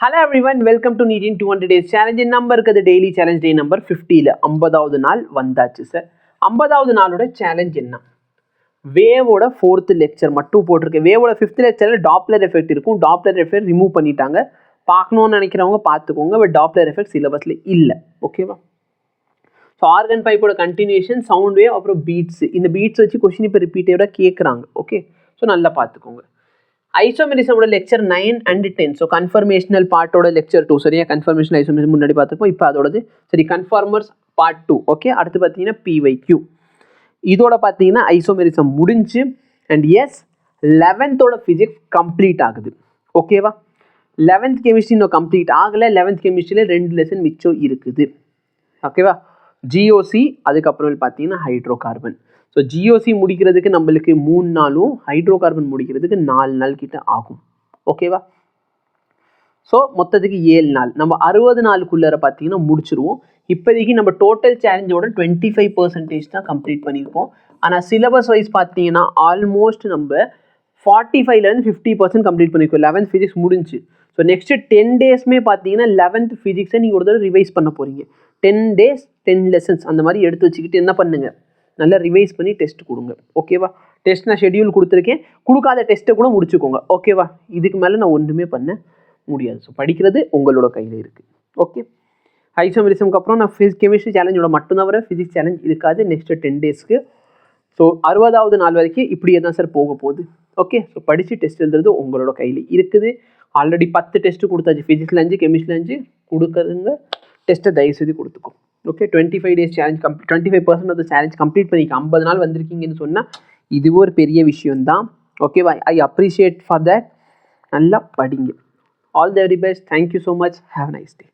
Hello everyone, welcome to NEET in 200 days challenge. Number இருக்குது daily challenge டே number 50ல 50வது நாள் வந்தாச்சு sir. 50வது நாளோட challenge என்ன? வேவோட 4th லெக்சர் மட்டும் போட்டிருக்கேன். வேவோட 5th லெக்சரில் டாப்லர் எஃபெக்ட் இருக்கும். டாப்லர் எஃபெக்ட் ரிமூவ் பண்ணிட்டாங்க. பார்க்கணும்னு நினைக்கிறவங்க பார்த்துக்கோங்க. பட் டாப்லர் எஃபெக்ட் சிலபஸில் இல்லை. ஓகேவா? ஸோ ஆர்கன் பைப்போட கண்டினியூஷன், சவுண்ட் வேவ், அப்புறம் பீட்ஸ். இந்த பீட்ஸ் வச்சு கொஸ்டின் இப்போ ரிப்பீட்டடாக கேட்குறாங்க. ஓகே, ஸோ நல்லா பார்த்துக்கோங்க. ஐசோமெரிசமோட லெக்சர் 9 and 10. ஸோ கன்ஃபர்மேஷனல் பார்ட்டோட லெக்சர் 2. சரியா? கன்ஃபர்மேஷன் ஐசோமெரிசம் முன்னாடி பார்த்துருப்போம். இப்போ அதோடது சரி, கன்ஃபார்மர்ஸ் பார்ட் 2. ஓகே, அடுத்து பார்த்தீங்கன்னா PYQ. இதோட பார்த்தீங்கன்னா ஐசோமெரிசம் முடிஞ்சு. And S, 11th physics complete ஆகுது. ஓகேவா? 11th கெமிஸ்ட்ரி இன்னும் கம்ப்ளீட் ஆகலை. 11th கெமிஸ்ட்ரியில் 2 லெசன் மிச்சம் இருக்குது. ஓகேவா? GOC, அதுக்கப்புறம் பார்த்தீங்கன்னா ஹைட்ரோ கார்பன். ஸோ GOC முடிக்கிறதுக்கு நம்மளுக்கு 3 நாளும், ஹைட்ரோ கார்பன் முடிக்கிறதுக்கு 4 நாள் கிட்ட ஆகும். ஓகேவா? ஸோ மொத்தத்துக்கு 7 நாள். நம்ம 60 நாளுக்குள்ளே பார்த்தீங்கன்னா முடிச்சிருவோம். இப்போதைக்கு நம்ம டோட்டல் சேலஞ்சோட 25% தான் கம்ப்ளீட் பண்ணியிருக்கோம். ஆனால் சிலபஸ் வைஸ் பார்த்தீங்கன்னா ஆல்மோஸ்ட் நம்ம 45லேருந்து 50% கம்ப்ளீட் பண்ணியிருக்கோம். 11th ஃபிசிக்ஸ் முடிஞ்சு. ஸோ நெக்ஸ்ட்டு 10 டேஸ்மே பார்த்தீங்கன்னா 11th ஃபிசிக்ஸை நீங்கள் ஒரு தடவை ரிவைஸ் பண்ண போகிறீங்க. 10 days 10 lessons அந்த மாதிரி எடுத்து வச்சுக்கிட்டு என்ன பண்ணுங்க, நல்லா ரிவைஸ் பண்ணி டெஸ்ட் கொடுங்க. ஓகேவா? டெஸ்ட் நான் ஷெடியூல் கொடுத்துருக்கேன். கொடுக்காத டெஸ்ட்டை கூட முடிச்சுக்கோங்க. ஓகேவா? இதுக்கு மேலே நான் ஒன்றுமே பண்ண முடியாது. ஸோ படிக்கிறது உங்களோட கையில் இருக்குது. ஓகே, ஐசோமெரிசம்க்கு அப்புறம் நான் கெமிஸ்ட்ரி சேலஞ்சோட மட்டும்தான் வர, ஃபிசிக்ஸ் சேலஞ்ச் இருக்காது நெக்ஸ்ட்டு 10 டேஸ்க்கு. ஸோ 60வது நாள் வரைக்கும் இப்படியே தான் சார் போக போகுது. ஓகே, ஸோ படித்து டெஸ்ட் எழுதுறது உங்களோட கையில் இருக்குது. ஆல்ரெடி 10 டெஸ்ட்டு கொடுத்தாச்சு. ஃபிசிக்ஸில் 5, கெமிஸ்ட்ரியில் 5 கொடுக்குறதுங்க. டெஸ்ட்டை தயவுசெய்து கொடுத்துக்கும். Okay, 25 days challenge 25% of the challenge complete பண்ணிக்க 50 நாள் வந்திருக்கீங்கன்னு சொன்னால் இதுவே ஒரு பெரிய விஷயம்தான். ஓகேவா? I appreciate for that. நல்லா படிங்க. All the very best. Thank you so much. Have a nice day.